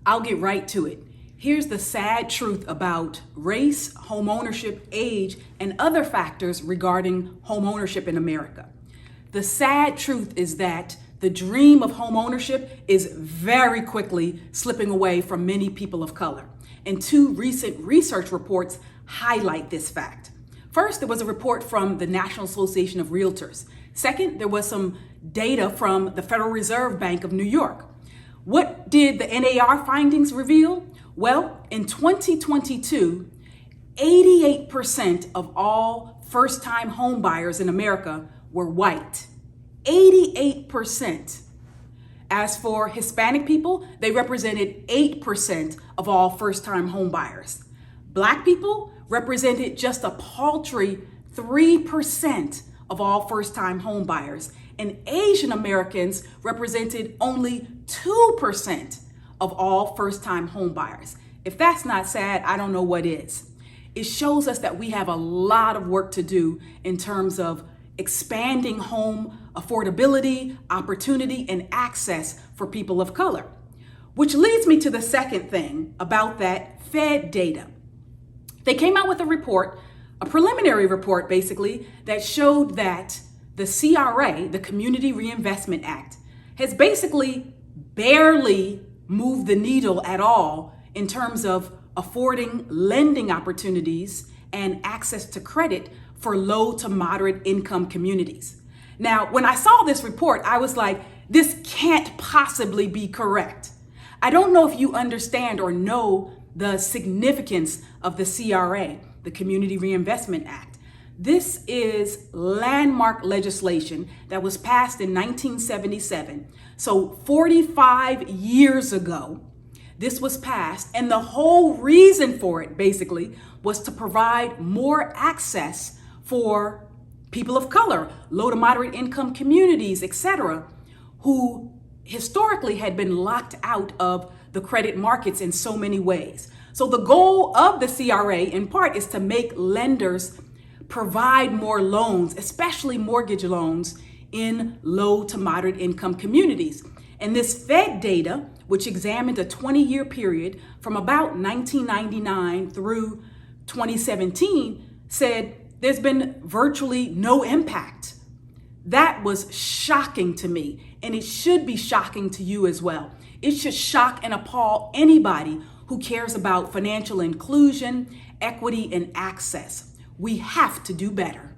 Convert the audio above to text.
I'll get right to it. Here's the sad truth about race, homeownership, age, and other factors regarding homeownership in America. The sad truth is that the dream of homeownership is very quickly slipping away from many people of color. And two recent research reports highlight this fact. First, there was a report from the National Association of Realtors. Second, there was some data from the Federal Reserve Bank of New York. What did the NAR findings reveal? Well, in 2022, 88% of all first-time home buyers in America were white. 88%. As for Hispanic people, they represented 8% of all first-time home buyers. Black people represented just a paltry 3% of all first-time home buyers, and Asian Americans represented only 2% of all first-time home buyers. If that's not sad, I don't know what is. It shows us that we have a lot of work to do in terms of expanding home affordability, opportunity, and access for people of color. Which leads me to the second thing about that Fed data. They came out with a report, a preliminary report basically, that showed that the CRA, the Community Reinvestment Act, has basically barely moved the needle at all in terms of affording lending opportunities and access to credit for low to moderate income communities. Now, when I saw this report, I was like, this can't possibly be correct. I don't know if you understand or know the significance of the CRA, the Community Reinvestment Act. This is landmark legislation that was passed in 1977. So 45 years ago, this was passed, and the whole reason for it basically was to provide more access for people of color, low to moderate income communities, etc., who historically had been locked out of the credit markets in so many ways. So the goal of the CRA in part is to make lenders provide more loans, especially mortgage loans, in low to moderate income communities. And this Fed data, which examined a 20-year period from about 1999 through 2017, said there's been virtually no impact. That was shocking to me, and it should be shocking to you as well. It should shock and appall anybody who cares about financial inclusion, equity, and access. We have to do better.